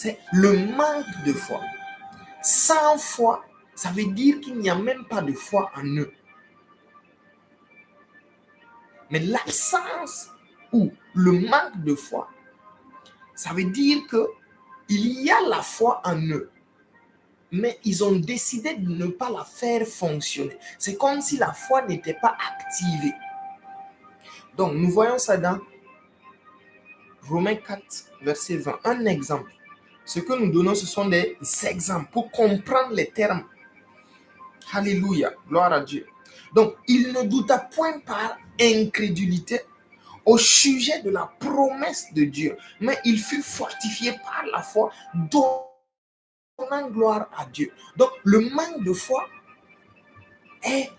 c'est le manque de foi. Sans foi, ça veut dire qu'il n'y a même pas de foi en eux. Mais l'absence ou le manque de foi, ça veut dire qu'il y a la foi en eux, mais ils ont décidé de ne pas la faire fonctionner. C'est comme si la foi n'était pas activée. Donc, nous voyons ça dans Romains 4, verset 20. Un exemple. Ce que nous donnons, ce sont des exemples pour comprendre les termes. Alléluia, gloire à Dieu. Donc, il ne douta point par incrédulité au sujet de la promesse de Dieu, mais il fut fortifié par la foi, donnant gloire à Dieu. Donc, le manque de foi est,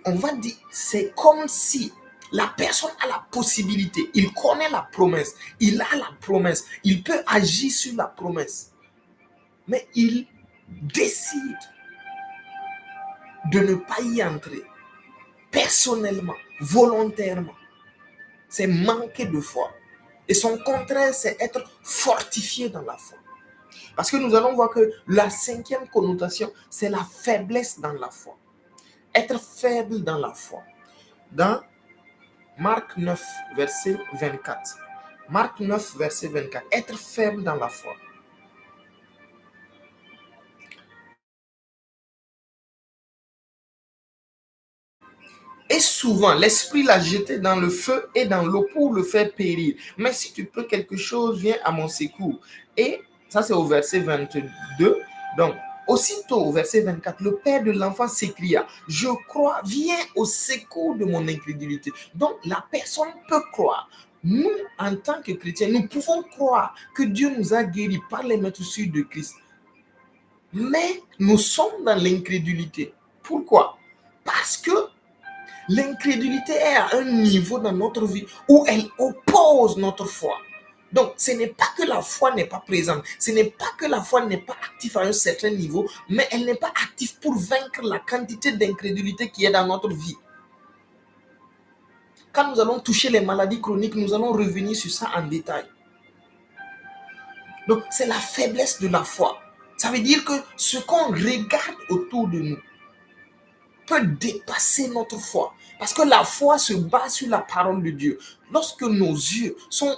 on va dire, c'est comme si la personne a la possibilité, il connaît la promesse, il a la promesse, il peut agir sur la promesse, mais il décide de ne pas y entrer personnellement, volontairement. C'est manquer de foi. Et son contraire, c'est être fortifié dans la foi. Parce que nous allons voir que la cinquième connotation, c'est la faiblesse dans la foi. Être faible dans la foi. Dans Marc 9, verset 24. Marc 9, verset 24. Être faible dans la foi. Et souvent, l'esprit l'a jeté dans le feu et dans l'eau pour le faire périr. Mais si tu peux quelque chose, viens à mon secours. Et ça, c'est au verset 22. Donc, aussitôt, au verset 24, le père de l'enfant s'écria, je crois, viens au secours de mon incrédulité. Donc, la personne peut croire. Nous, en tant que chrétiens, nous pouvons croire que Dieu nous a guéris par les meurtrissures de Christ. Mais nous sommes dans l'incrédulité. Pourquoi? Parce que l'incrédulité est à un niveau dans notre vie où elle oppose notre foi. Donc, ce n'est pas que la foi n'est pas présente, ce n'est pas que la foi n'est pas active à un certain niveau, mais elle n'est pas active pour vaincre la quantité d'incrédulité qui est dans notre vie. Quand nous allons toucher les maladies chroniques, nous allons revenir sur ça en détail. Donc, c'est la faiblesse de la foi. Ça veut dire que ce qu'on regarde autour de nous peut dépasser notre foi. Parce que la foi se base sur la parole de Dieu. Lorsque nos yeux sont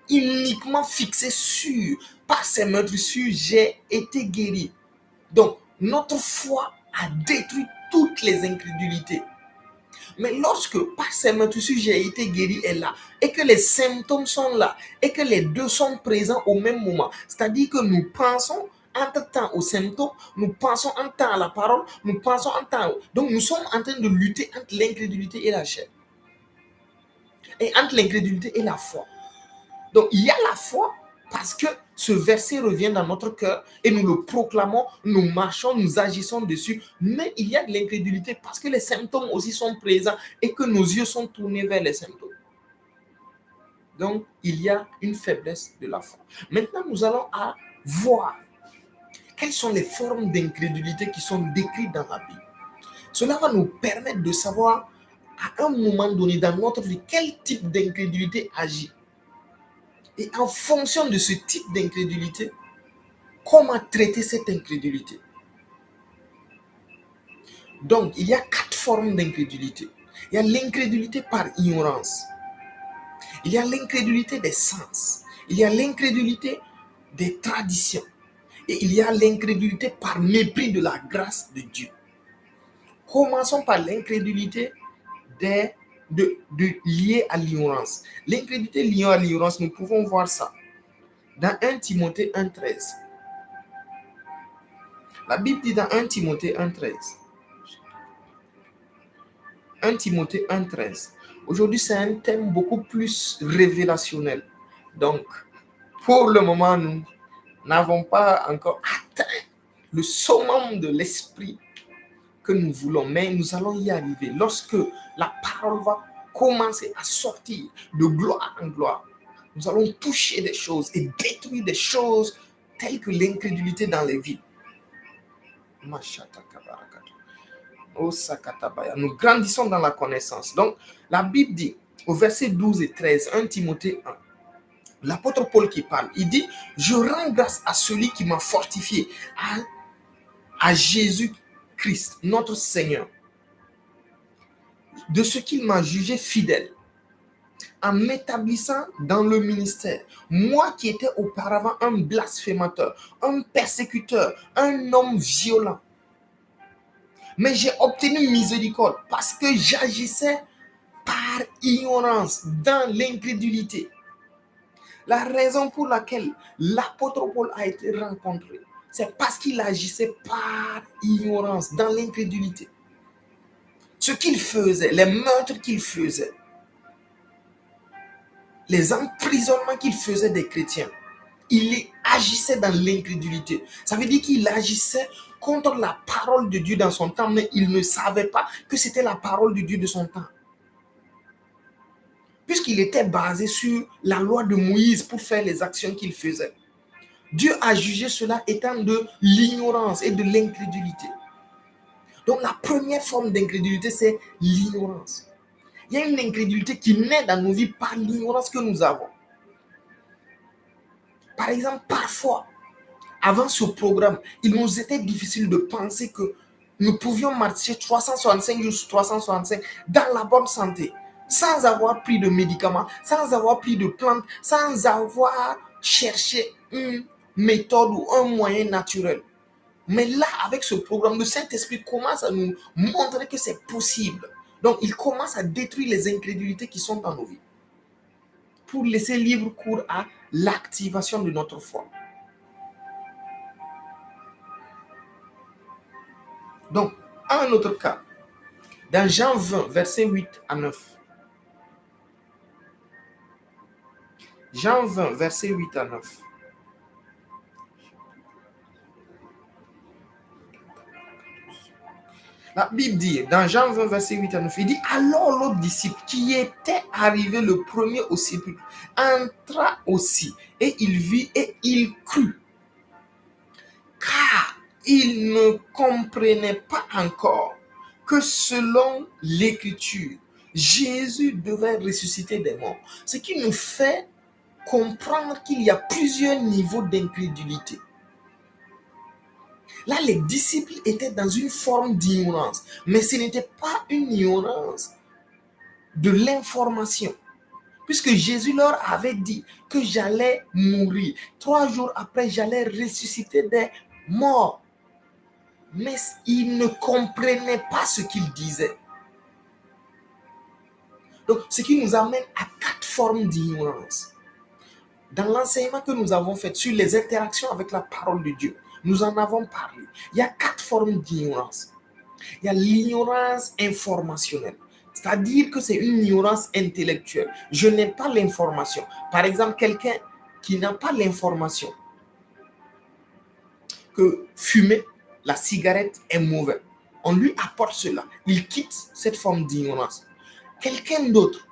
uniquement fixés sur, par ces meurtrissures, j'ai été guéri. Donc, notre foi a détruit toutes les incrédulités. Mais lorsque, par ces meurtrissures, j'ai été guéri est là, et que les symptômes sont là, et que les deux sont présents au même moment, c'est-à-dire que nous pensons entre-temps aux symptômes, nous pensons en temps à la parole, nous pensons en temps. Donc, nous sommes en train de lutter entre l'incrédulité et la chair. Et entre l'incrédulité et la foi. Donc, il y a la foi parce que ce verset revient dans notre cœur et nous le proclamons, nous marchons, nous agissons dessus. Mais il y a de l'incrédulité parce que les symptômes aussi sont présents et que nos yeux sont tournés vers les symptômes. Donc, il y a une faiblesse de la foi. Maintenant, nous allons voir quelles sont les formes d'incrédulité qui sont décrites dans la Bible. Cela va nous permettre de savoir à un moment donné dans notre vie quel type d'incrédulité agit. Et en fonction de ce type d'incrédulité, comment traiter cette incrédulité? Donc, il y a 4 formes d'incrédulité. Il y a l'incrédulité par ignorance. Il y a l'incrédulité des sens. Il y a l'incrédulité des traditions. Et il y a l'incrédulité par mépris de la grâce de Dieu. Commençons par l'incrédulité liée à l'ignorance. L'incrédulité liée à l'ignorance, nous pouvons voir ça dans 1 Timothée 1,13. La Bible dit dans 1 Timothée 1,13. 1 Timothée 1,13. Aujourd'hui, c'est un thème beaucoup plus révélationnel. Donc, pour le moment, nous n'avons pas encore atteint le summum de l'esprit que nous voulons, mais nous allons y arriver. Lorsque la parole va commencer à sortir de gloire en gloire, nous allons toucher des choses et détruire des choses telles que l'incrédulité dans les vies. Nous grandissons dans la connaissance. Donc, la Bible dit au verset 12 et 13, 1 Timothée 1, l'apôtre Paul qui parle. Il dit, je rends grâce à celui qui m'a fortifié, à Jésus-Christ, notre Seigneur, de ce qu'il m'a jugé fidèle, en m'établissant dans le ministère. Moi qui étais auparavant un blasphémateur, un persécuteur, un homme violent. Mais j'ai obtenu miséricorde parce que j'agissais par ignorance, dans l'incrédulité. La raison pour laquelle l'apôtre Paul a été rencontré, c'est parce qu'il agissait par ignorance, dans l'incrédulité. Ce qu'il faisait, les meurtres qu'il faisait, les emprisonnements qu'il faisait des chrétiens, il agissait dans l'incrédulité. Ça veut dire qu'il agissait contre la parole de Dieu dans son temps, mais il ne savait pas que c'était la parole de Dieu de son temps. Puisqu'il était basé sur la loi de Moïse pour faire les actions qu'il faisait. Dieu a jugé cela étant de l'ignorance et de l'incrédulité. Donc la première forme d'incrédulité, c'est l'ignorance. Il y a une incrédulité qui naît dans nos vies par l'ignorance que nous avons. Par exemple, parfois, avant ce programme, il nous était difficile de penser que nous pouvions marcher 365 jours sur 365 dans la bonne santé, sans avoir pris de médicaments, sans avoir pris de plantes, sans avoir cherché une méthode ou un moyen naturel. Mais là, avec ce programme, le Saint-Esprit commence à nous montrer que c'est possible. Donc, il commence à détruire les incrédulités qui sont dans nos vies pour laisser libre cours à l'activation de notre foi. Donc, un autre cas, dans Jean 20, versets 8 à 9. Jean 20, versets 8 à 9. La Bible dit, dans Jean 20, verset 8 à 9, il dit, alors l'autre disciple qui était arrivé le premier au sépulcre entra aussi, et il vit et il crut. Car il ne comprenait pas encore que selon l'Écriture, Jésus devait ressusciter des morts. Ce qui nous fait comprendre qu'il y a plusieurs niveaux d'incrédulité. Là, les disciples étaient dans une forme d'ignorance, mais ce n'était pas une ignorance de l'information, puisque Jésus leur avait dit que j'allais mourir. 3 jours après, j'allais ressusciter des morts. Mais ils ne comprenaient pas ce qu'il disait. Donc, ce qui nous amène à 4 formes d'ignorance. Dans l'enseignement que nous avons fait sur les interactions avec la parole de Dieu, nous en avons parlé. Il y a 4 formes d'ignorance. Il y a l'ignorance informationnelle, c'est-à-dire que c'est une ignorance intellectuelle. Je n'ai pas l'information. Par exemple, quelqu'un qui n'a pas l'information que fumer la cigarette est mauvais, on lui apporte cela. Il quitte cette forme d'ignorance. Quelqu'un d'autre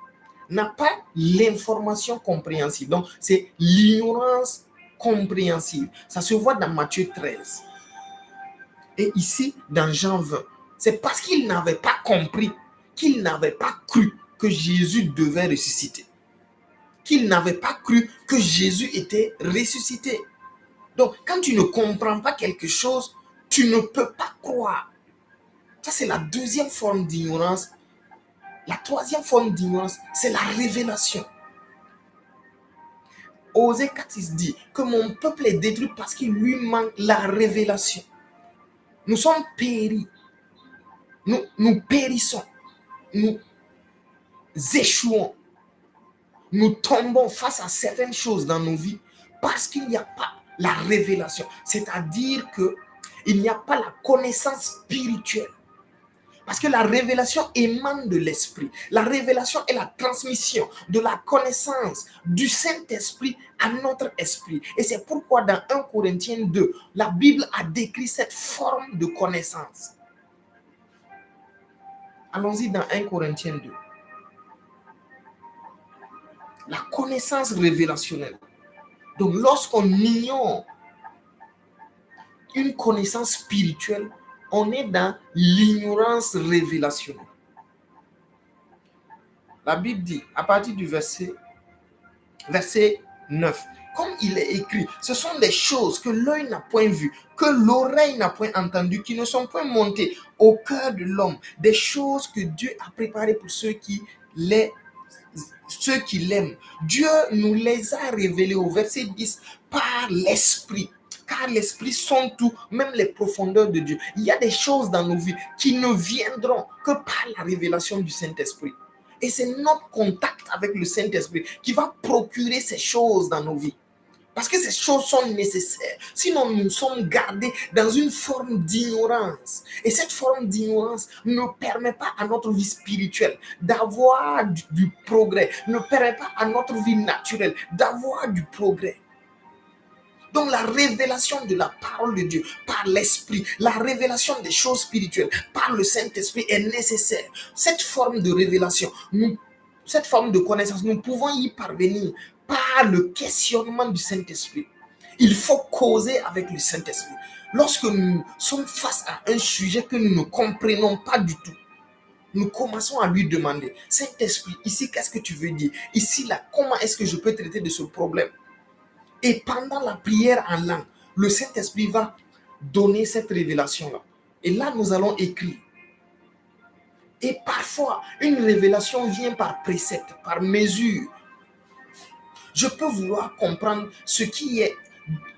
n'a pas l'information compréhensible. Donc, c'est l'ignorance compréhensible. Ça se voit dans Matthieu 13. Et ici, dans Jean 20. C'est parce qu'il n'avait pas compris, qu'il n'avait pas cru que Jésus devait ressusciter. Qu'il n'avait pas cru que Jésus était ressuscité. Donc, quand tu ne comprends pas quelque chose, tu ne peux pas croire. Ça, c'est la deuxième forme d'ignorance. La troisième forme d'ignorance, c'est la révélation. Osée 4 dit que mon peuple est détruit parce qu'il lui manque la révélation. Nous sommes péris. Nous périssons. Nous échouons. Nous tombons face à certaines choses dans nos vies parce qu'il n'y a pas la révélation. C'est-à-dire qu'il n'y a pas la connaissance spirituelle. Parce que la révélation émane de l'esprit. La révélation est la transmission de la connaissance du Saint-Esprit à notre esprit. Et c'est pourquoi dans 1 Corinthiens 2, la Bible a décrit cette forme de connaissance. Allons-y dans 1 Corinthiens 2. La connaissance révélationnelle. Donc lorsqu'on ignore une connaissance spirituelle, on est dans l'ignorance révélationnelle. La Bible dit, à partir du verset 9. Comme il est écrit, ce sont des choses que l'œil n'a point vues, que l'oreille n'a point entendues, qui ne sont point montées au cœur de l'homme. Des choses que Dieu a préparées pour ceux qui l'aiment. Dieu nous les a révélées au verset 10 par l'Esprit. Car l'Esprit sonde tout, même les profondeurs de Dieu. Il y a des choses dans nos vies qui ne viendront que par la révélation du Saint-Esprit. Et c'est notre contact avec le Saint-Esprit qui va procurer ces choses dans nos vies. Parce que ces choses sont nécessaires. Sinon, nous sommes gardés dans une forme d'ignorance. Et cette forme d'ignorance ne permet pas à notre vie spirituelle d'avoir du progrès, ne permet pas à notre vie naturelle d'avoir du progrès. Donc la révélation de la parole de Dieu par l'Esprit, la révélation des choses spirituelles par le Saint-Esprit est nécessaire. Cette forme de révélation, cette forme de connaissance, nous pouvons y parvenir par le questionnement du Saint-Esprit. Il faut causer avec le Saint-Esprit. Lorsque nous sommes face à un sujet que nous ne comprenons pas du tout, nous commençons à lui demander, Saint-Esprit, ici, qu'est-ce que tu veux dire? Ici, là, comment est-ce que je peux traiter de ce problème? Et pendant la prière en langue, le Saint-Esprit va donner cette révélation-là. Et là, nous allons écrire. Et parfois, une révélation vient par précepte, par mesure. Je peux vouloir comprendre ce qui est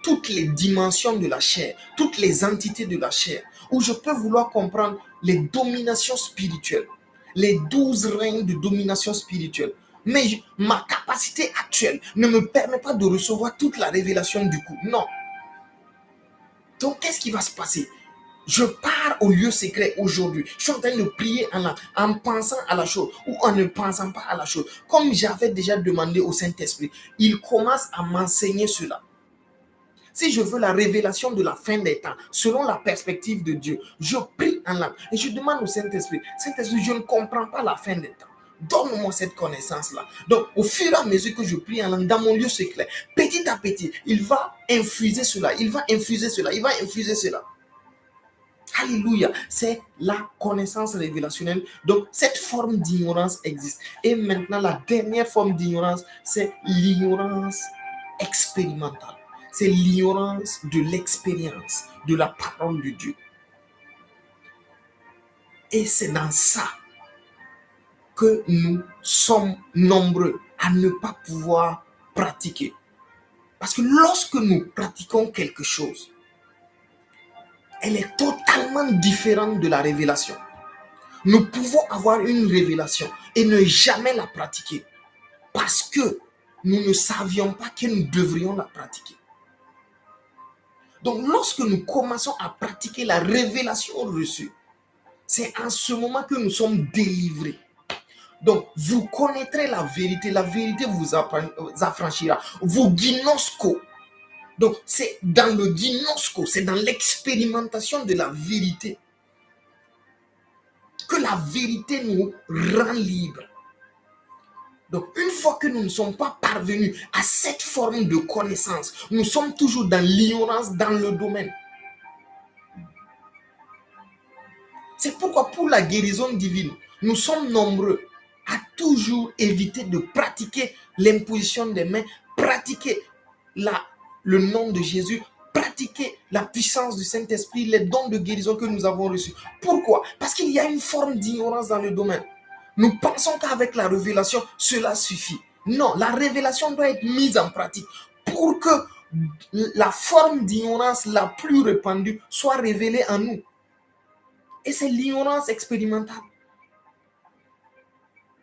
toutes les dimensions de la chair, toutes les entités de la chair, ou je peux vouloir comprendre les dominations spirituelles, les 12 règnes de domination spirituelle. Mais ma capacité actuelle ne me permet pas de recevoir toute la révélation du coup. Non. Donc, qu'est-ce qui va se passer? Je pars au lieu secret aujourd'hui. Je suis en train de prier en pensant à la chose ou en ne pensant pas à la chose. Comme j'avais déjà demandé au Saint-Esprit, il commence à m'enseigner cela. Si je veux la révélation de la fin des temps, selon la perspective de Dieu, je prie en langue et je demande au Saint-Esprit, Saint-Esprit, je ne comprends pas la fin des temps. Donne-moi cette connaissance-là. Donc, au fur et à mesure que je prie en langue dans mon lieu secret, petit à petit, il va infuser cela, il va infuser cela, il va infuser cela. Alléluia, c'est la connaissance révélationnelle. Donc, cette forme d'ignorance existe. Et maintenant, la dernière forme d'ignorance, c'est l'ignorance expérimentale. C'est l'ignorance de l'expérience, de la parole de Dieu. Et c'est dans ça que nous sommes nombreux à ne pas pouvoir pratiquer. Parce que lorsque nous pratiquons quelque chose, elle est totalement différente de la révélation. Nous pouvons avoir une révélation et ne jamais la pratiquer parce que nous ne savions pas que nous devrions la pratiquer. Donc, lorsque nous commençons à pratiquer la révélation reçue, c'est en ce moment que nous sommes délivrés. Donc, vous connaîtrez la vérité vous affranchira. Vous ginosko. Donc, c'est dans le ginosko, c'est dans l'expérimentation de la vérité que la vérité nous rend libres. Donc, une fois que nous ne sommes pas parvenus à cette forme de connaissance, nous sommes toujours dans l'ignorance dans le domaine. C'est pourquoi pour la guérison divine, nous sommes nombreux à toujours éviter de pratiquer l'imposition des mains, pratiquer le nom de Jésus, pratiquer la puissance du Saint-Esprit, les dons de guérison que nous avons reçus. Pourquoi? Parce qu'il y a une forme d'ignorance dans le domaine. Nous pensons qu'avec la révélation, cela suffit. Non, la révélation doit être mise en pratique pour que la forme d'ignorance la plus répandue soit révélée en nous. Et c'est l'ignorance expérimentale.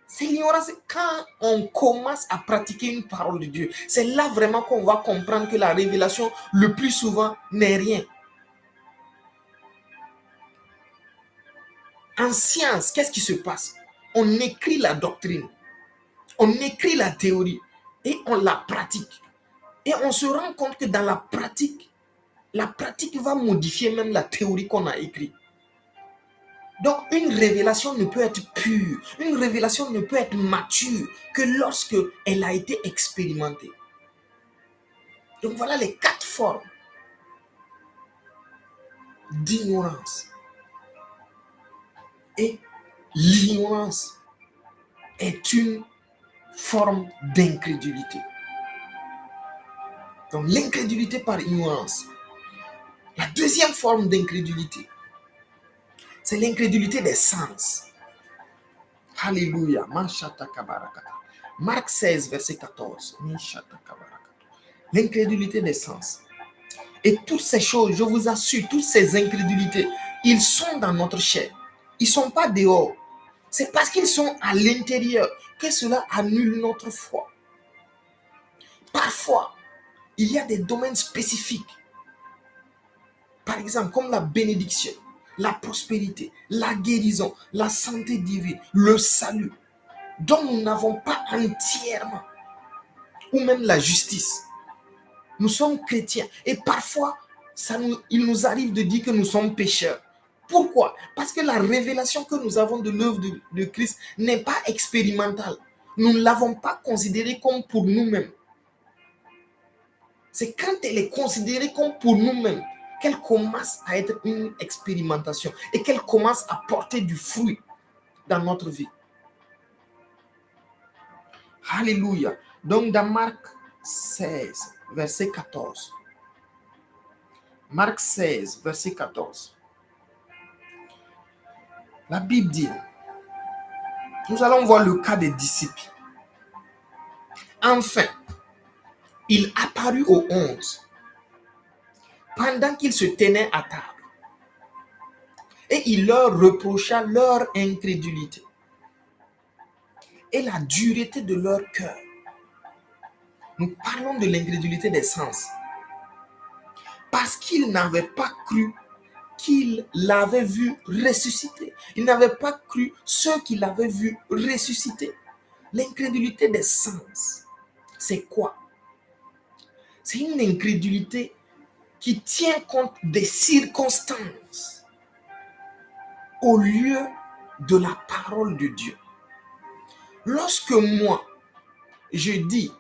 C'est l'ignorance. Quand on commence à pratiquer une parole de Dieu, c'est là vraiment qu'on va comprendre que la révélation, le plus souvent, n'est rien. En science, qu'est-ce qui se passe? On écrit la doctrine, on écrit la théorie et on la pratique. Et on se rend compte que dans la pratique va modifier même la théorie qu'on a écrite. Donc, une révélation ne peut être pure, une révélation ne peut être mature que lorsque elle a été expérimentée. Donc, voilà les 4 formes d'ignorance. Et l'ignorance est une forme d'incrédulité. Donc l'incrédulité par ignorance. La deuxième forme d'incrédulité, c'est l'incrédulité des sens. Alléluia. Marc 16, verset 14. L'incrédulité des sens. Et toutes ces choses, je vous assure, toutes ces incrédulités, ils sont dans notre chair. Ils ne sont pas dehors. C'est parce qu'ils sont à l'intérieur que cela annule notre foi. Parfois, il y a des domaines spécifiques. Par exemple, comme la bénédiction, la prospérité, la guérison, la santé divine, le salut, dont nous n'avons pas entièrement, ou même la justice. Nous sommes chrétiens et parfois, il nous arrive de dire que nous sommes pécheurs. Pourquoi? Parce que la révélation que nous avons de l'œuvre de Christ n'est pas expérimentale. Nous ne l'avons pas considérée comme pour nous-mêmes. C'est quand elle est considérée comme pour nous-mêmes qu'elle commence à être une expérimentation et qu'elle commence à porter du fruit dans notre vie. Alléluia. Donc dans Marc 16, verset 14. Marc 16, verset 14. La Bible dit, nous allons voir le cas des disciples. Enfin, il apparut aux 11 pendant qu'ils se tenaient à table. Et il leur reprocha leur incrédulité et la dureté de leur cœur. Nous parlons de l'incrédulité des sens. Parce qu'ils n'avaient pas cru qu'il l'avait vu ressusciter. Ils n'avaient pas cru ceux qui l'avaient vu ressusciter. L'incrédulité des sens, c'est quoi? C'est une incrédulité qui tient compte des circonstances au lieu de la parole de Dieu. Lorsque moi, je dis,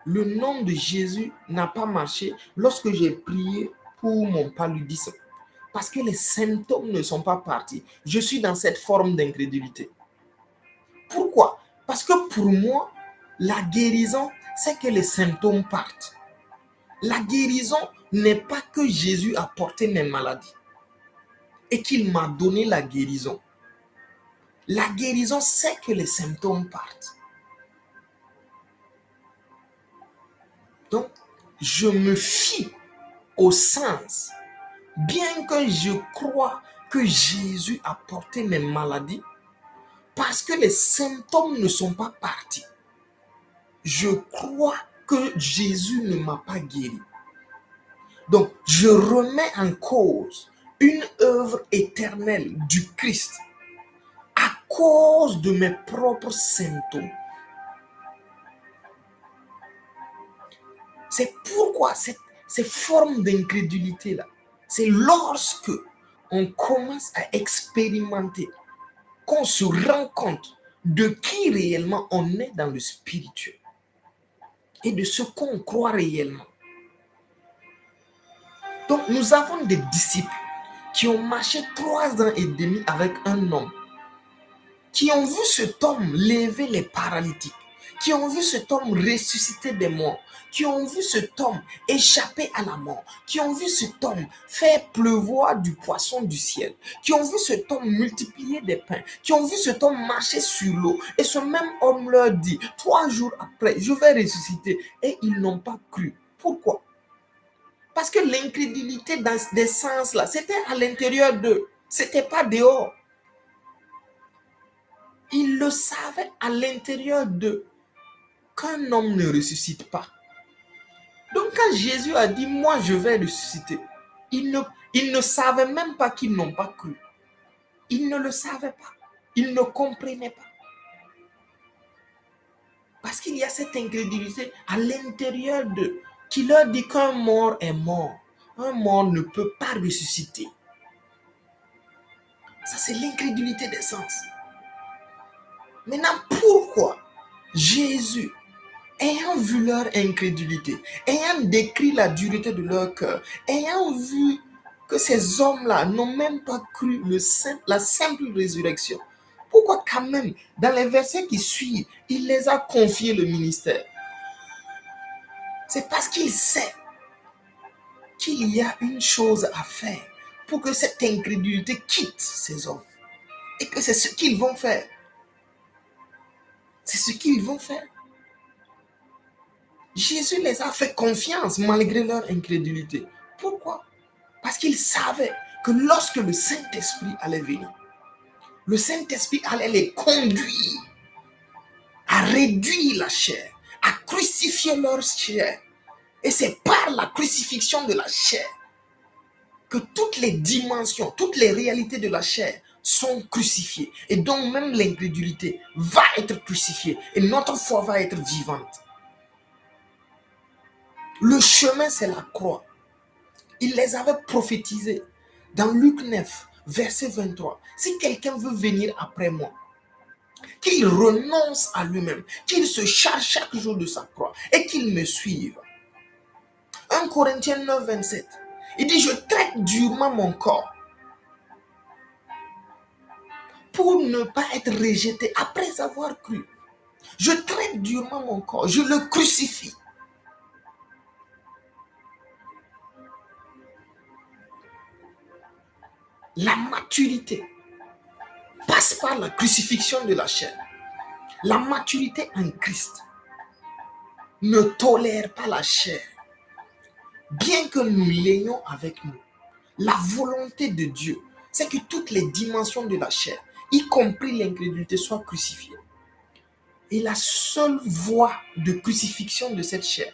le nom de Jésus n'a pas marché lorsque j'ai prié pour mon paludisme, parce que les symptômes ne sont pas partis, je suis dans cette forme d'incrédulité. Pourquoi? Parce que pour moi, la guérison, c'est que les symptômes partent. La guérison n'est pas que Jésus a porté mes maladies et qu'il m'a donné la guérison. La guérison, c'est que les symptômes partent. Donc, je me fie au sens. Bien que je crois que Jésus a porté mes maladies, parce que les symptômes ne sont pas partis, je crois que Jésus ne m'a pas guéri. Donc, je remets en cause une œuvre éternelle du Christ à cause de mes propres symptômes. C'est pourquoi ces formes d'incrédulité-là, c'est lorsque on commence à expérimenter, qu'on se rend compte de qui réellement on est dans le spirituel et de ce qu'on croit réellement. Donc, nous avons des disciples qui ont marché 3 ans et demi avec un homme, qui ont vu cet homme lever les paralytiques, qui ont vu cet homme ressusciter des morts, qui ont vu cet homme échapper à la mort, qui ont vu cet homme faire pleuvoir du poisson du ciel, qui ont vu cet homme multiplier des pains, qui ont vu cet homme marcher sur l'eau. Et ce même homme leur dit, 3 jours après, je vais ressusciter. Et ils n'ont pas cru. Pourquoi? Parce que l'incrédulité dans des sens là, c'était à l'intérieur d'eux, c'était pas dehors. Ils le savaient à l'intérieur d'eux qu'un homme ne ressuscite pas. Donc quand Jésus a dit, moi je vais ressusciter, ils ne savaient même pas qu'ils n'ont pas cru. Ils ne le savaient pas. Ils ne comprenaient pas. Parce qu'il y a cette incrédulité à l'intérieur d'eux qui leur dit qu'un mort est mort. Un mort ne peut pas ressusciter. Ça, c'est l'incrédulité des sens. Maintenant, pourquoi Jésus, ayant vu leur incrédulité, ayant décrit la dureté de leur cœur, ayant vu que ces hommes-là n'ont même pas cru la simple résurrection, pourquoi quand même, dans les versets qui suivent, il les a confiés le ministère? C'est parce qu'il sait qu'il y a une chose à faire pour que cette incrédulité quitte ces hommes. Et que c'est ce qu'ils vont faire. C'est ce qu'ils vont faire. Jésus les a fait confiance malgré leur incrédulité. Pourquoi? Parce qu'il savait que lorsque le Saint-Esprit allait venir, le Saint-Esprit allait les conduire à réduire la chair, à crucifier leur chair. Et c'est par la crucifixion de la chair que toutes les dimensions, toutes les réalités de la chair sont crucifiées. Et donc même l'incrédulité va être crucifiée. Et notre foi va être vivante. Le chemin, c'est la croix. Il les avait prophétisés dans Luc 9, verset 23. Si quelqu'un veut venir après moi, qu'il renonce à lui-même, qu'il se charge chaque jour de sa croix et qu'il me suive. 1 Corinthiens 9, 27. Il dit, je traite durement mon corps pour ne pas être rejeté après avoir cru. Je traite durement mon corps, je le crucifie. La maturité passe par la crucifixion de la chair. La maturité en Christ ne tolère pas la chair. Bien que nous l'ayons avec nous, la volonté de Dieu, c'est que toutes les dimensions de la chair, y compris l'incrédulité, soient crucifiées. Et la seule voie de crucifixion de cette chair,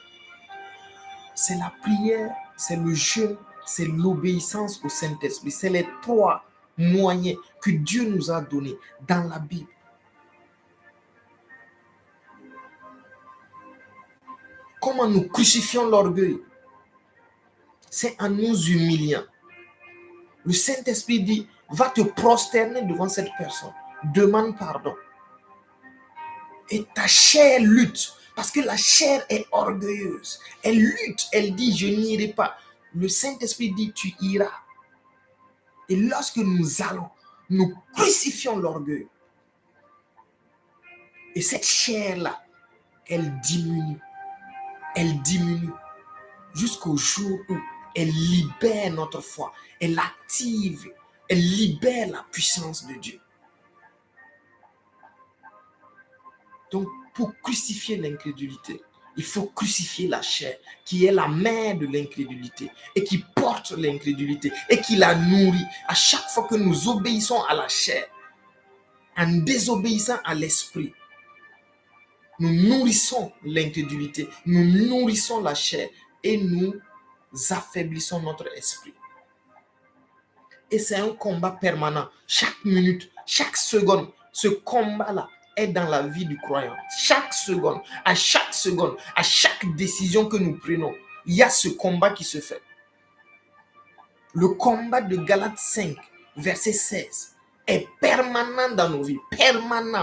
c'est la prière, c'est le jeûne, c'est l'obéissance au Saint-Esprit. C'est les trois moyens que Dieu nous a donnés dans la Bible. Comment nous crucifions l'orgueil? C'est en nous humiliant. Le Saint-Esprit dit, va te prosterner devant cette personne. Demande pardon. Et ta chair lutte, parce que la chair est orgueilleuse. Elle lutte, elle dit, je n'irai pas. Le Saint-Esprit dit, tu iras. Et lorsque nous allons, nous crucifions l'orgueil. Et cette chair-là, elle diminue. Elle diminue jusqu'au jour où elle libère notre foi. Elle active, elle libère la puissance de Dieu. Donc, pour crucifier l'incrédulité, il faut crucifier la chair, qui est la mère de l'incrédulité, et qui porte l'incrédulité, et qui la nourrit. À chaque fois que nous obéissons à la chair, en désobéissant à l'esprit, nous nourrissons l'incrédulité, nous nourrissons la chair, et nous affaiblissons notre esprit. Et c'est un combat permanent. Chaque minute, chaque seconde, ce combat-là est dans la vie du croyant. Chaque seconde, à chaque décision que nous prenons, il y a ce combat qui se fait. Le combat de Galates 5, verset 16, est permanent dans nos vies. Permanent.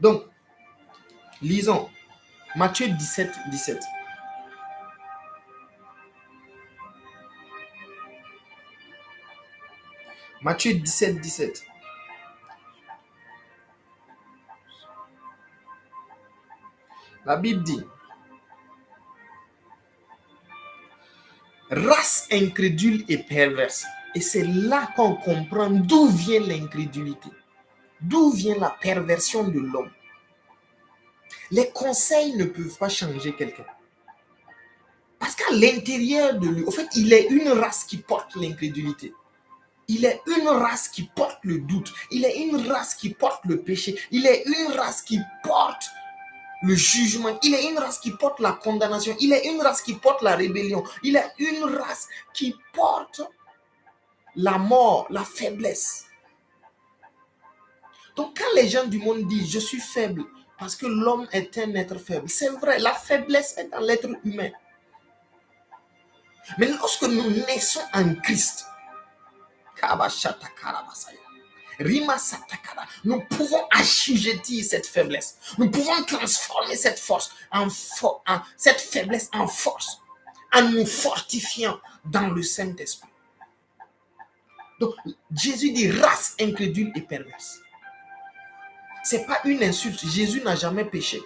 Donc, lisons Matthieu 17, 17. Matthieu 17, 17. La Bible dit, race incrédule et perverse. Et c'est là qu'on comprend d'où vient l'incrédulité, d'où vient la perversion de l'homme. Les conseils ne peuvent pas changer quelqu'un. Parce qu'à l'intérieur de lui, en fait, il est une race qui porte l'incrédulité. Il est une race qui porte le doute. Il est une race qui porte le péché. Il est une race qui porte le jugement. Il est une race qui porte la condamnation. Il est une race qui porte la rébellion. Il est une race qui porte la mort, la faiblesse. Donc quand les gens du monde disent je suis faible parce que l'homme est un être faible, c'est vrai, la faiblesse est dans l'être humain. Mais lorsque nous naissons en Christ, nous pouvons assujettir cette faiblesse. Nous pouvons transformer cette force cette faiblesse en force, en nous fortifiant dans le Saint-Esprit. Donc, Jésus dit race incrédule et perverse. Ce n'est pas une insulte. Jésus n'a jamais péché.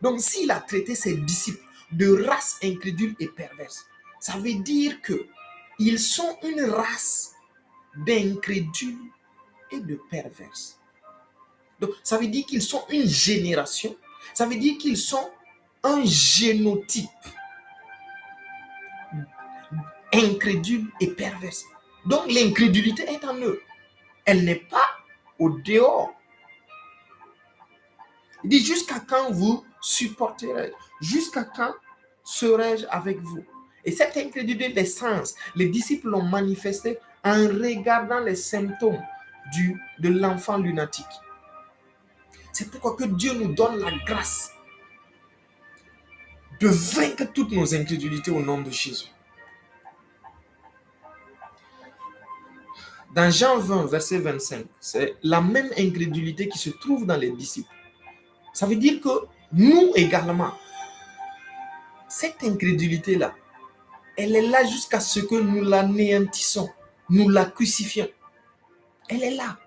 Donc, s'il a traité ses disciples de race incrédule et perverse, ça veut dire qu'ils sont une race d'incrédules et de perverses. Donc, ça veut dire qu'ils sont une génération. Ça veut dire qu'ils sont un génotype incrédule et perverse. Donc, l'incrédulité est en eux. Elle n'est pas au dehors. Il dit, jusqu'à quand vous supporterez? Jusqu'à quand serai-je avec vous? Et cette incrédulité des sens, les disciples l'ont manifesté en regardant les symptômes de l'enfant lunatique. C'est pourquoi que Dieu nous donne la grâce de vaincre toutes nos incrédulités au nom de Jésus. Dans Jean 20, verset 25, c'est la même incrédulité qui se trouve dans les disciples. Ça veut dire que nous également, cette incrédulité-là, elle est là jusqu'à ce que nous l'anéantissons, nous la crucifions. Elle est là.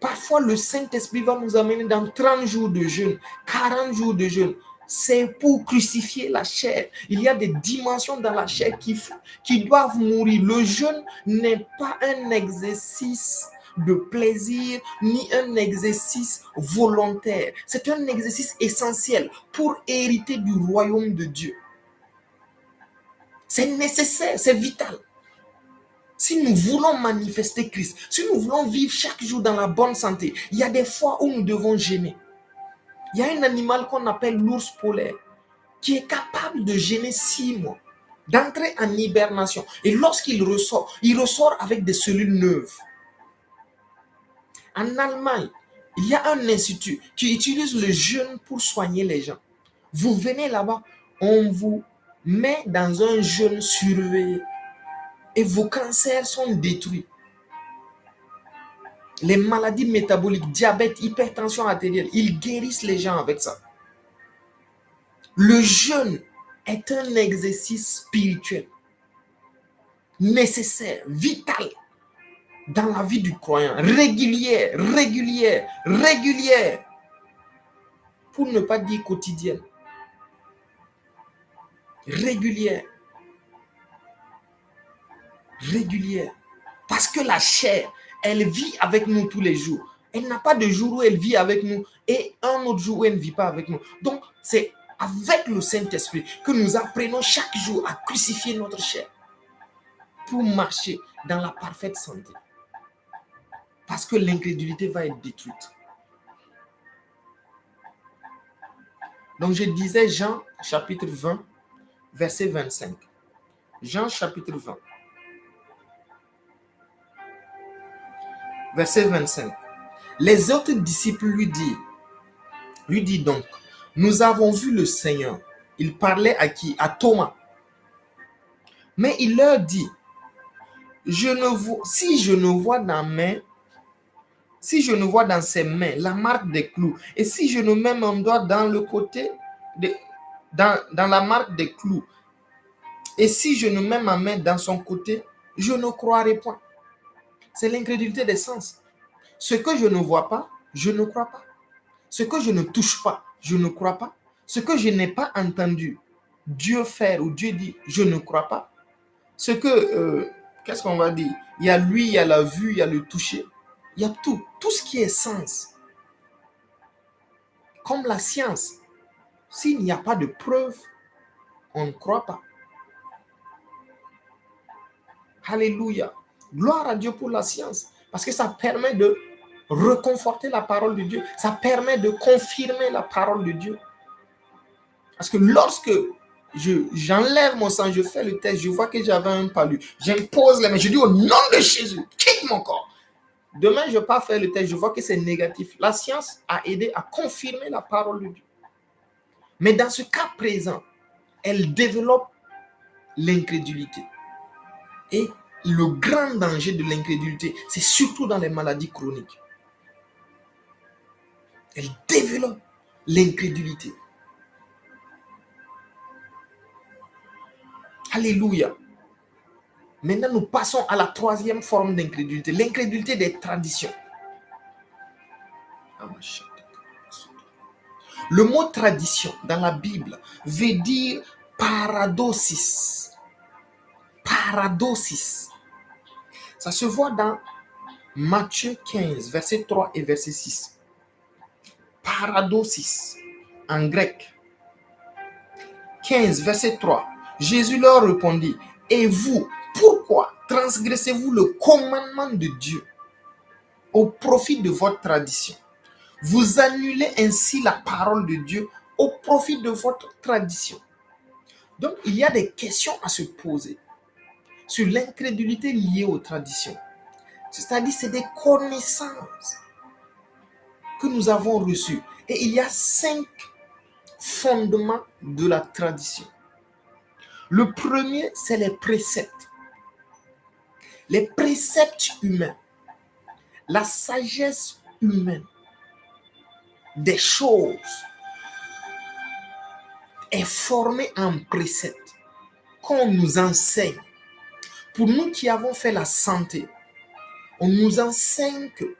Parfois, le Saint-Esprit va nous amener dans 30 jours de jeûne, 40 jours de jeûne. C'est pour crucifier la chair. Il y a des dimensions dans la chair qui doivent mourir. Le jeûne n'est pas un exercice de plaisir ni un exercice volontaire. C'est un exercice essentiel pour hériter du royaume de Dieu. C'est nécessaire, c'est vital. Si nous voulons manifester Christ, si nous voulons vivre chaque jour dans la bonne santé, il y a des fois où nous devons jeûner. Il y a un animal qu'on appelle l'ours polaire qui est capable de jeûner 6 mois, d'entrer en hibernation. Et lorsqu'il ressort, il ressort avec des cellules neuves. En Allemagne, il y a un institut qui utilise le jeûne pour soigner les gens. Vous venez là-bas, on vous met dans un jeûne surveillé et vos cancers sont détruits. Les maladies métaboliques, diabète, hypertension artérielle, ils guérissent les gens avec ça. Le jeûne est un exercice spirituel nécessaire, vital dans la vie du croyant, régulière, pour ne pas dire quotidienne, régulière, parce que la chair, elle vit avec nous tous les jours. Elle n'a pas de jour où elle vit avec nous et un autre jour où elle ne vit pas avec nous. Donc, c'est avec le Saint-Esprit que nous apprenons chaque jour à crucifier notre chair pour marcher dans la parfaite santé. Parce que l'incrédulité va être détruite. Donc, je disais Jean chapitre 20, verset 25. Jean chapitre 20, verset 25. Les autres disciples lui dit donc, nous avons vu le Seigneur. Il parlait à qui? À Thomas. Mais il leur dit, si je ne vois dans ses mains la marque des clous, et si je ne mets mon doigt dans le côté, dans la marque des clous, et si je ne mets ma main dans son côté, je ne croirai point. C'est l'incrédulité des sens. Ce que je ne vois pas, je ne crois pas. Ce que je ne touche pas, je ne crois pas. Ce que je n'ai pas entendu Dieu faire ou Dieu dit, je ne crois pas. Ce que, qu'est-ce qu'on va dire? Il y a lui, il y a la vue, il y a le toucher. Il y a tout ce qui est sens. Comme la science. S'il n'y a pas de preuve, on ne croit pas. Alléluia. Gloire à Dieu pour la science. Parce que ça permet de reconforter la parole de Dieu. Ça permet de confirmer la parole de Dieu. Parce que lorsque j'enlève mon sang, je fais le test, je vois que j'avais un palu. J'impose les mains, je dis au nom de Jésus, quitte mon corps. Demain, je pars faire le test, je vois que c'est négatif. La science a aidé à confirmer la parole de Dieu. Mais dans ce cas présent, elle développe l'incrédulité. Et le grand danger de l'incrédulité, c'est surtout dans les maladies chroniques. Elle développe l'incrédulité. Alléluia. Maintenant, nous passons à la troisième forme d'incrédulité, l'incrédulité des traditions. Le mot tradition dans la Bible veut dire paradosis. Paradosis. Ça se voit dans Matthieu 15, verset 3 et verset 6. Paradosis en grec. 15, verset 3. Jésus leur répondit, et vous, pourquoi transgressez-vous le commandement de Dieu au profit de votre tradition? Vous annulez ainsi la parole de Dieu au profit de votre tradition. Donc, il y a des questions à se poser sur l'incrédulité liée aux traditions. C'est-à-dire, c'est des connaissances que nous avons reçues. Et il y a 5 fondements de la tradition. Le premier, c'est les préceptes. Les préceptes humains. La sagesse humaine des choses est formée en préceptes qu'on nous enseigne. Pour nous qui avons fait la santé, on nous enseigne que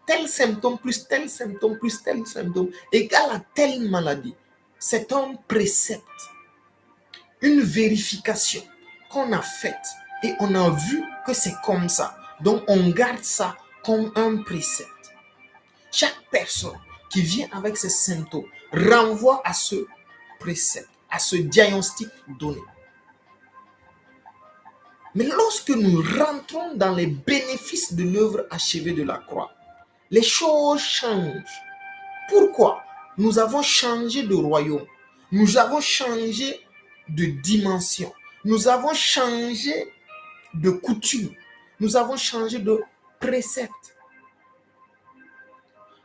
tel symptôme plus tel symptôme plus tel symptôme égale à telle maladie. C'est un précepte, une vérification qu'on a faite et on a vu que c'est comme ça. Donc on garde ça comme un précepte. Chaque personne qui vient avec ces symptômes renvoie à ce précepte, à ce diagnostic donné. Mais lorsque nous rentrons dans les bénéfices de l'œuvre achevée de la croix, les choses changent. Pourquoi? Nous avons changé de royaume. Nous avons changé de dimension. Nous avons changé de coutume. Nous avons changé de précepte.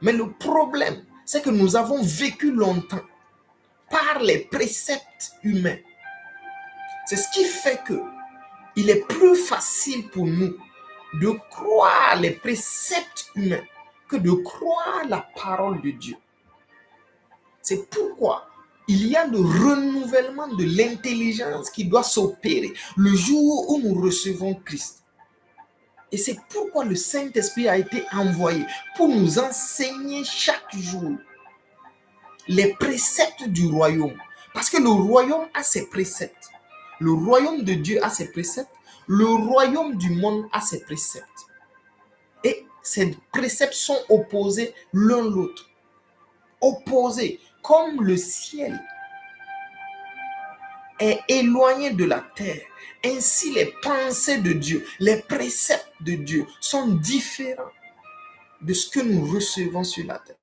Mais le problème, c'est que nous avons vécu longtemps par les préceptes humains. C'est ce qui fait que il est plus facile pour nous de croire les préceptes humains que de croire la parole de Dieu. C'est pourquoi il y a le renouvellement de l'intelligence qui doit s'opérer le jour où nous recevons Christ. Et c'est pourquoi le Saint-Esprit a été envoyé pour nous enseigner chaque jour les préceptes du royaume. Parce que le royaume a ses préceptes. Le royaume de Dieu a ses préceptes. Le royaume du monde a ses préceptes. Et ces préceptes sont opposés l'un l'autre. Opposés. Comme le ciel est éloigné de la terre, ainsi les pensées de Dieu, les préceptes de Dieu sont différents de ce que nous recevons sur la terre.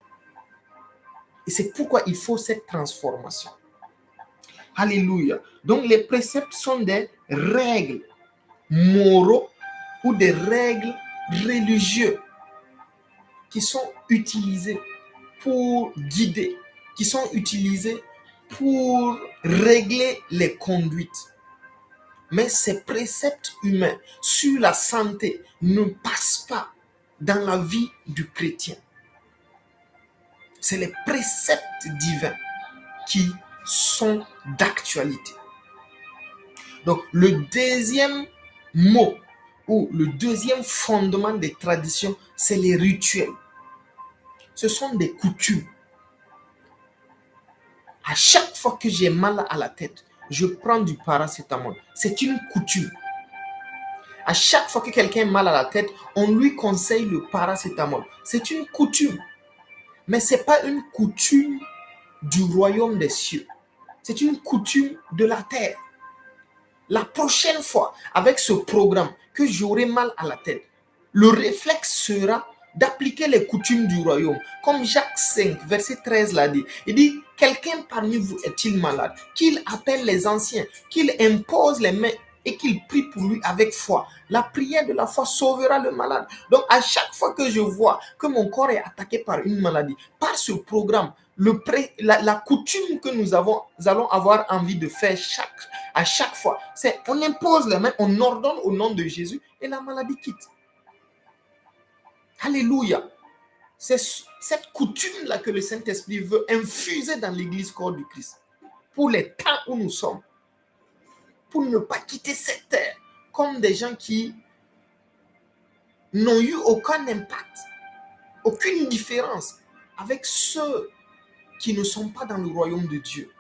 Et c'est pourquoi il faut cette transformation. Alléluia. Donc les préceptes sont des règles moraux ou des règles religieuses qui sont utilisées pour guider, qui sont utilisées pour régler les conduites. Mais ces préceptes humains sur la santé ne passent pas dans la vie du chrétien. C'est les préceptes divins qui sont d'actualité. Donc, le deuxième mot ou le deuxième fondement des traditions, c'est les rituels. Ce sont des coutumes. À chaque fois que j'ai mal à la tête, je prends du paracétamol. C'est une coutume. À chaque fois que quelqu'un a mal à la tête, on lui conseille le paracétamol. C'est une coutume. Mais ce n'est pas une coutume du royaume des cieux. C'est une coutume de la terre. La prochaine fois, avec ce programme, que j'aurai mal à la tête, le réflexe sera d'appliquer les coutumes du royaume. Comme Jacques 5, verset 13 l'a dit. Il dit, quelqu'un parmi vous est-il malade? Qu'il appelle les anciens, qu'il impose les mains et qu'il prie pour lui avec foi. La prière de la foi sauvera le malade. Donc, à chaque fois que je vois que mon corps est attaqué par une maladie, par ce programme, la coutume que nous allons avoir envie de faire à chaque fois, c'est on impose les mains, on ordonne au nom de Jésus et la maladie quitte. Alléluia. C'est cette coutume-là que le Saint-Esprit veut infuser dans l'église corps du Christ. Pour les temps où nous sommes. Pour ne pas quitter cette terre comme des gens qui n'ont eu aucun impact, aucune différence avec ceux qui ne sont pas dans le royaume de Dieu.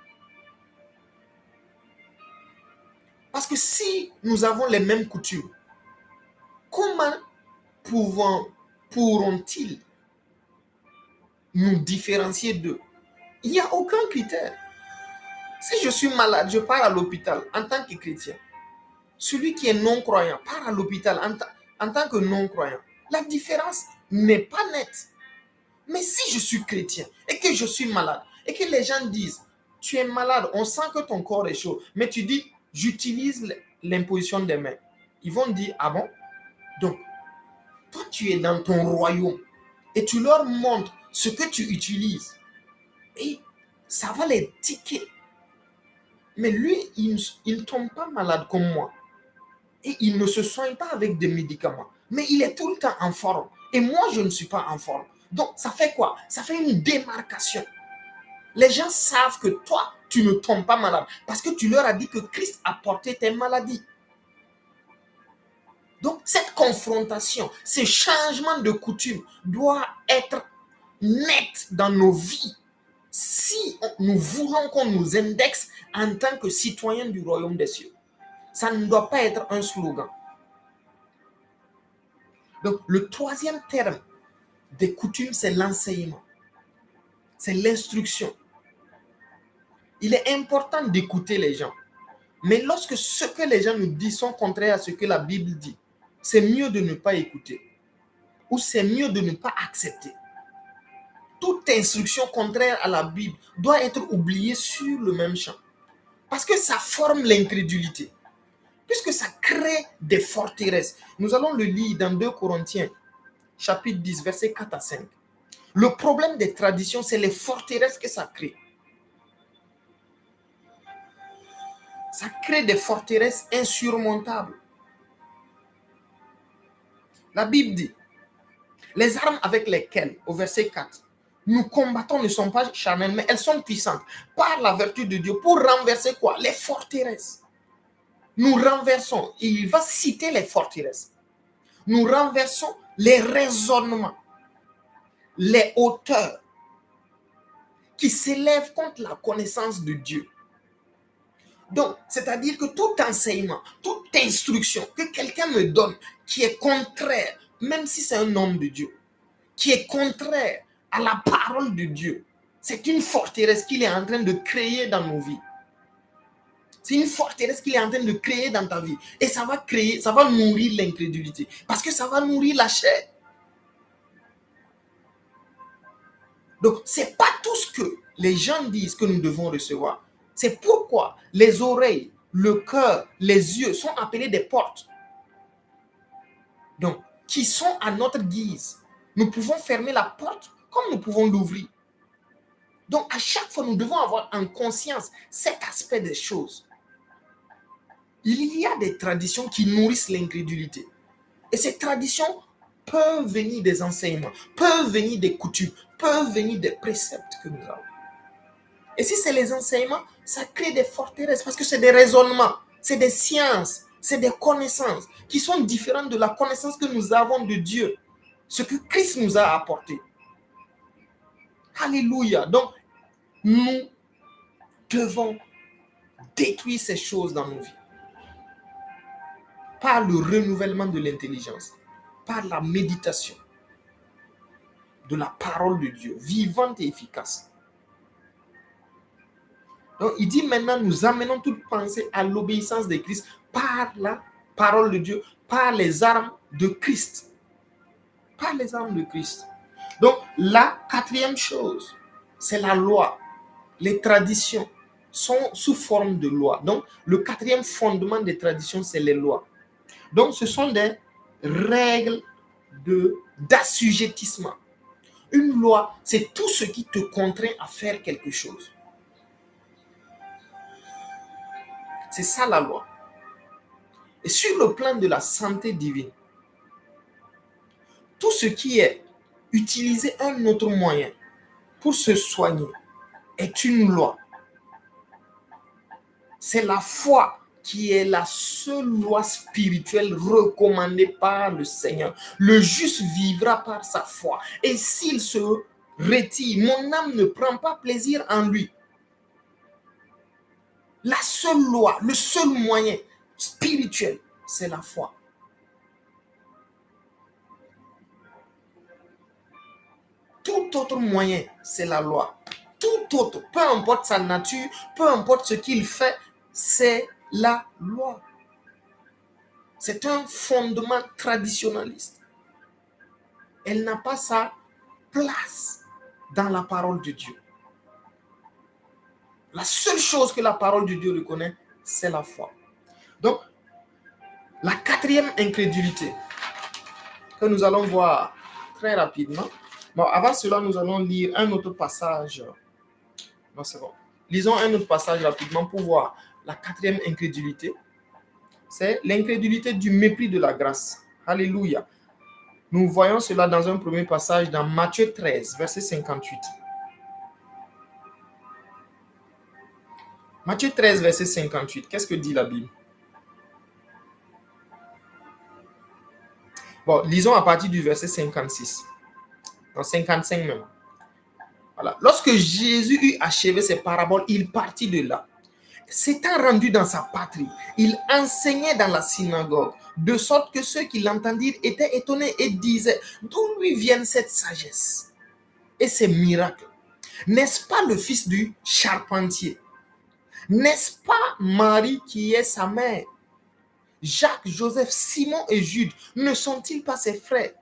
Parce que si nous avons les mêmes coutumes, comment pourront-ils nous différencier d'eux? Il n'y a aucun critère. Si je suis malade, je pars à l'hôpital en tant que chrétien. Celui qui est non-croyant part à l'hôpital en tant que non-croyant. La différence n'est pas nette. Mais si je suis chrétien et que je suis malade et que les gens disent, tu es malade, on sent que ton corps est chaud, mais tu dis, j'utilise l'imposition des mains. Ils vont dire, ah bon? Donc, toi, tu es dans ton royaume et tu leur montres ce que tu utilises. Et ça va les tiquer. Mais lui, il ne tombe pas malade comme moi. Et il ne se soigne pas avec des médicaments. Mais il est tout le temps en forme. Et moi, je ne suis pas en forme. Donc, ça fait quoi? Ça fait une démarcation. Les gens savent que toi, tu ne tombes pas malade. Parce que tu leur as dit que Christ a porté tes maladies. Donc, cette confrontation, ce changement de coutume doit être net dans nos vies. Si nous voulons qu'on nous indexe en tant que citoyens du royaume des cieux. Ça ne doit pas être un slogan. Donc, le troisième terme des coutumes, c'est l'enseignement. C'est l'instruction. Il est important d'écouter les gens. Mais lorsque ce que les gens nous disent sont contraires à ce que la Bible dit, c'est mieux de ne pas écouter. Ou c'est mieux de ne pas accepter. Toute instruction contraire à la Bible doit être oubliée sur le même champ. Parce que ça forme l'incrédulité. Puisque ça crée des forteresses. Nous allons le lire dans 2 Corinthiens, chapitre 10, versets 4 à 5. Le problème des traditions, c'est les forteresses que ça crée. Ça crée des forteresses insurmontables. La Bible dit, les armes avec lesquelles, au verset 4, nous combattons ne sont pas charnelles, mais elles sont puissantes par la vertu de Dieu pour renverser quoi? Les forteresses. Nous renversons, il va citer les forteresses. Nous renversons les raisonnements, les hauteurs qui s'élèvent contre la connaissance de Dieu. Donc, c'est-à-dire que tout enseignement, toute instruction que quelqu'un me donne qui est contraire, même si c'est un homme de Dieu, qui est contraire à la parole de Dieu, c'est une forteresse qu'il est en train de créer dans nos vies. C'est une forteresse qu'il est en train de créer dans ta vie. Et ça va nourrir l'incrédulité. Parce que ça va nourrir la chair. Donc, ce n'est pas tout ce que les gens disent que nous devons recevoir. C'est pourquoi les oreilles, le cœur, les yeux sont appelés des portes. Donc, qui sont à notre guise. Nous pouvons fermer la porte comme nous pouvons l'ouvrir. Donc, à chaque fois, nous devons avoir en conscience cet aspect des choses. Il y a des traditions qui nourrissent l'incrédulité. Et ces traditions peuvent venir des enseignements, peuvent venir des coutumes, peuvent venir des préceptes que nous avons. Et si c'est les enseignements, ça crée des forteresses parce que c'est des raisonnements, c'est des sciences, c'est des connaissances qui sont différentes de la connaissance que nous avons de Dieu, ce que Christ nous a apporté. Alléluia. Donc, nous devons détruire ces choses dans nos vies par le renouvellement de l'intelligence, par la méditation de la parole de Dieu, vivante et efficace. Donc, il dit maintenant, nous amenons toute pensée à l'obéissance de Christ par la parole de Dieu, par les armes de Christ. Par les armes de Christ. Donc, la quatrième chose, c'est la loi. Les traditions sont sous forme de loi. Donc, le quatrième fondement des traditions, c'est les lois. Donc, ce sont des règles d'assujettissement. Une loi, c'est tout ce qui te contraint à faire quelque chose. C'est ça la loi. Et sur le plan de la santé divine, tout ce qui est utiliser un autre moyen pour se soigner est une loi. C'est la foi qui est la seule loi spirituelle recommandée par le Seigneur. Le juste vivra par sa foi. Et s'il se retire. Mon âme ne prend pas plaisir en lui. La seule loi, le seul moyen spirituel, c'est la foi. Tout autre moyen, c'est la loi. Tout autre, peu importe sa nature, peu importe ce qu'il fait, c'est la loi. C'est un fondement traditionnaliste. Elle n'a pas sa place dans la parole de Dieu. La seule chose que la parole de Dieu reconnaît, c'est la foi. Donc, la quatrième incrédulité que nous allons voir très rapidement. Bon, avant cela, nous allons lire un autre passage. Non, c'est bon. Lisons un autre passage rapidement pour voir la quatrième incrédulité. C'est l'incrédulité du mépris de la grâce. Alléluia. Nous voyons cela dans un premier passage dans Matthieu 13, verset 58. Matthieu 13, verset 58. Qu'est-ce que dit la Bible? Bon, lisons à partir du verset 56. Non, 55 même. Voilà. Lorsque Jésus eut achevé ses paraboles, il partit de là. S'étant rendu dans sa patrie, il enseignait dans la synagogue, de sorte que ceux qui l'entendirent étaient étonnés et disaient, d'où lui viennent cette sagesse et ces miracles? N'est-ce pas le fils du charpentier? N'est-ce pas Marie qui est sa mère? Jacques, Joseph, Simon et Jude, ne sont-ils pas ses frères?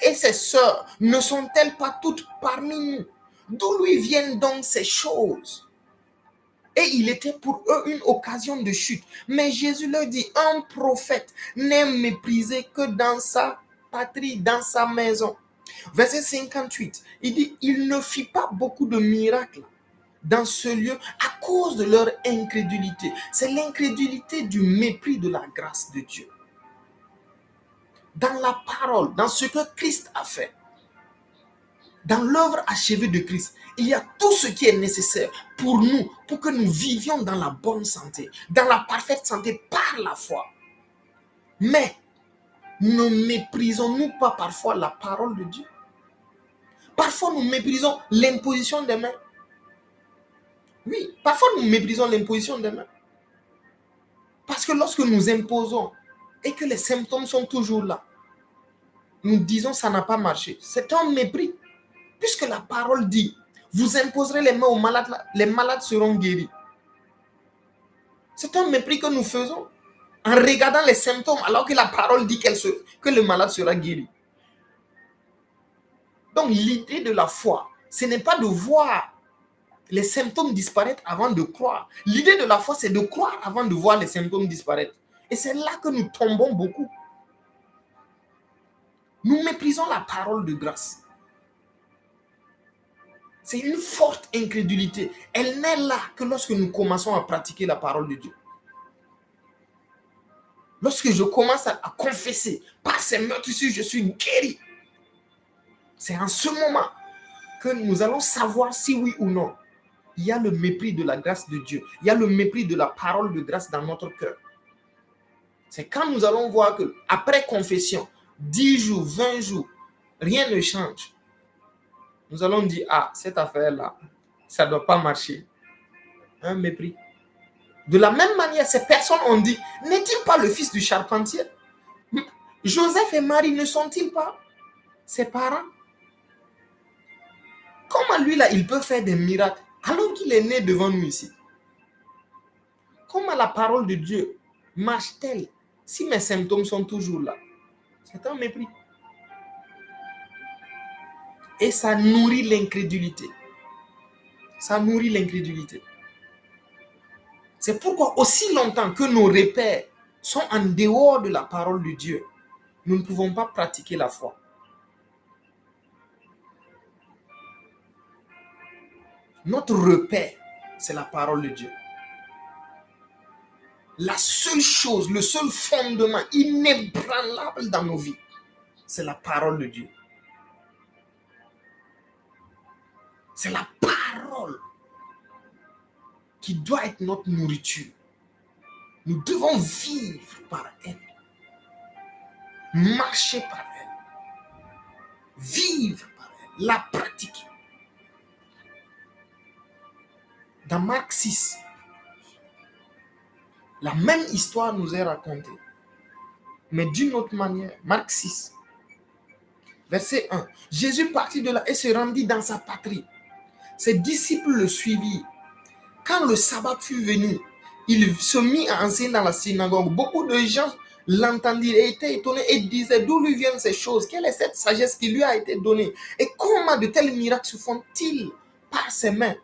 Et ses sœurs, ne sont-elles pas toutes parmi nous? D'où lui viennent donc ces choses? Et il était pour eux une occasion de chute. Mais Jésus leur dit, un prophète n'est méprisé que dans sa patrie, dans sa maison. Verset 58, il dit, il ne fit pas beaucoup de miracles dans ce lieu à cause de leur incrédulité. C'est l'incrédulité du mépris de la grâce de Dieu. Dans la parole, dans ce que Christ a fait, dans l'œuvre achevée de Christ, il y a tout ce qui est nécessaire pour nous, pour que nous vivions dans la bonne santé, dans la parfaite santé par la foi. Mais ne méprisons-nous pas parfois la parole de Dieu? Parfois, nous méprisons l'imposition des mains. Oui, parfois, nous méprisons l'imposition des mains. Parce que lorsque nous imposons et que les symptômes sont toujours là, nous disons ça n'a pas marché. C'est un mépris. Puisque la parole dit, vous imposerez les mains aux malades, les malades seront guéris. C'est un mépris que nous faisons en regardant les symptômes alors que la parole dit que le malade sera guéri. Donc l'idée de la foi, ce n'est pas de voir les symptômes disparaître avant de croire. L'idée de la foi, c'est de croire avant de voir les symptômes disparaître. Et c'est là que nous tombons beaucoup. Nous méprisons la parole de grâce. C'est une forte incrédulité. Elle n'est là que lorsque nous commençons à pratiquer la parole de Dieu. Lorsque je commence à confesser, par ces meurtrissures, je suis guéri. C'est en ce moment que nous allons savoir si oui ou non, il y a le mépris de la grâce de Dieu. Il y a le mépris de la parole de grâce dans notre cœur. C'est quand nous allons voir que après confession, 10 jours, 20 jours, rien ne change. Nous allons dire, ah, cette affaire-là, ça ne doit pas marcher. Un mépris. De la même manière, ces personnes ont dit, n'est-il pas le fils du charpentier? Joseph et Marie ne sont-ils pas ses parents? Comment lui, là, il peut faire des miracles alors qu'il est né devant nous ici? Comment la parole de Dieu marche-t-elle si mes symptômes sont toujours là? C'est un mépris. Et ça nourrit l'incrédulité. Ça nourrit l'incrédulité. C'est pourquoi aussi longtemps que nos repères sont en dehors de la parole de Dieu, nous ne pouvons pas pratiquer la foi. Notre repère, c'est la parole de Dieu. La seule chose, le seul fondement inébranlable dans nos vies, c'est la parole de Dieu. C'est la parole qui doit être notre nourriture. Nous devons vivre par elle, marcher par elle, vivre par elle, la pratiquer. Dans Marc 6, la même histoire nous est racontée, mais d'une autre manière. Marc 6, verset 1. Jésus partit de là et se rendit dans sa patrie. Ses disciples le suivirent. Quand le sabbat fut venu, il se mit à enseigner dans la synagogue. Beaucoup de gens l'entendirent et étaient étonnés et disaient d'où lui viennent ces choses? Quelle est cette sagesse qui lui a été donnée? Et comment de tels miracles se font-ils par ses mains?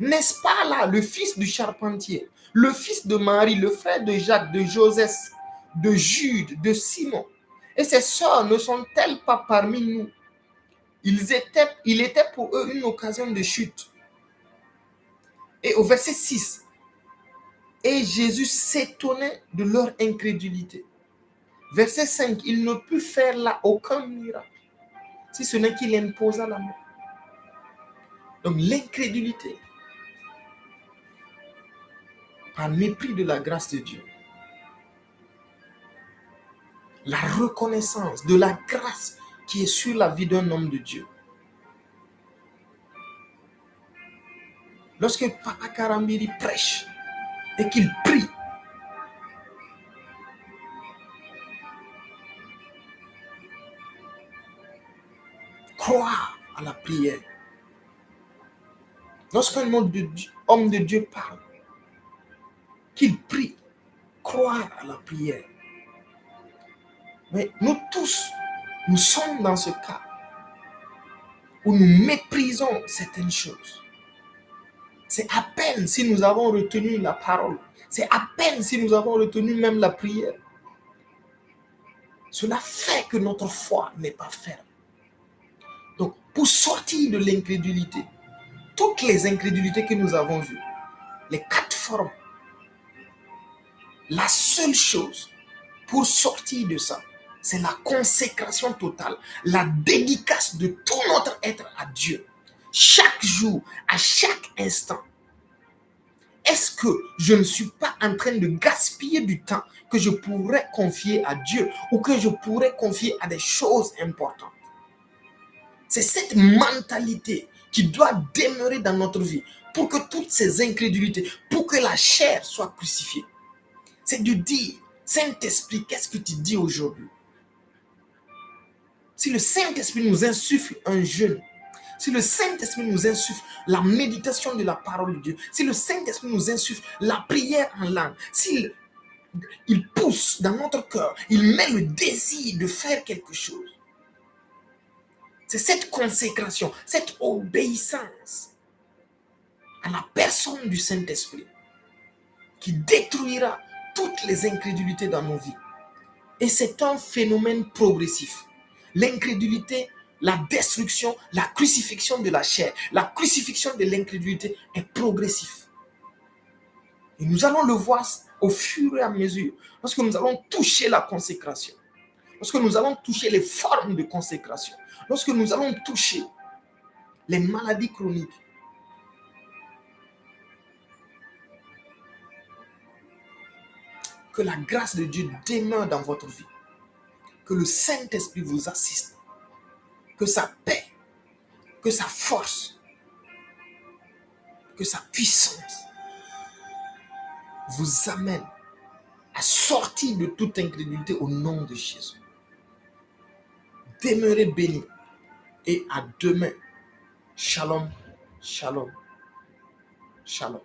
N'est-ce pas là le fils du charpentier, le fils de Marie, le frère de Jacques, de Joseph, de Jude, de Simon? Et ses sœurs ne sont-elles pas parmi nous? Il était pour eux une occasion de chute. Et au verset 6, et Jésus s'étonnait de leur incrédulité. Verset 5, il ne put faire là aucun miracle, si ce n'est qu'il imposa la main. Donc l'incrédulité, par mépris de la grâce de Dieu. La reconnaissance de la grâce qui est sur la vie d'un homme de Dieu. Lorsque Papa Karambiri prêche et qu'il prie, croire à la prière. Lorsqu'un homme de Dieu parle, qu'il prie, croire à la prière. Mais nous tous, nous sommes dans ce cas où nous méprisons certaines choses. C'est à peine si nous avons retenu la parole. C'est à peine si nous avons retenu même la prière. Cela fait que notre foi n'est pas ferme. Donc, pour sortir de l'incrédulité, toutes les incrédulités que nous avons vues, les 4 formes, la seule chose pour sortir de ça, c'est la consécration totale, la dédicace de tout notre être à Dieu. Chaque jour, à chaque instant. Est-ce que je ne suis pas en train de gaspiller du temps que je pourrais confier à Dieu ou que je pourrais confier à des choses importantes? C'est cette mentalité qui doit demeurer dans notre vie pour que toutes ces incrédulités, pour que la chair soit crucifiée. C'est de dire, Saint-Esprit, qu'est-ce que tu dis aujourd'hui? Si le Saint-Esprit nous insuffle un jeûne, si le Saint-Esprit nous insuffle la méditation de la parole de Dieu, si le Saint-Esprit nous insuffle la prière en langue, s'il pousse dans notre cœur, il met le désir de faire quelque chose. C'est cette consécration, cette obéissance à la personne du Saint-Esprit qui détruira toutes les incrédulités dans nos vies. Et c'est un phénomène progressif. L'incrédulité, la destruction, la crucifixion de la chair, la crucifixion de l'incrédulité est progressif. Et nous allons le voir au fur et à mesure, lorsque nous allons toucher la consécration, lorsque nous allons toucher les formes de consécration, lorsque nous allons toucher les maladies chroniques. Que la grâce de Dieu demeure dans votre vie. Que le Saint-Esprit vous assiste. Que sa paix, que sa force, que sa puissance vous amène à sortir de toute incrédulité au nom de Jésus. Demeurez bénis et à demain. Shalom, shalom, shalom.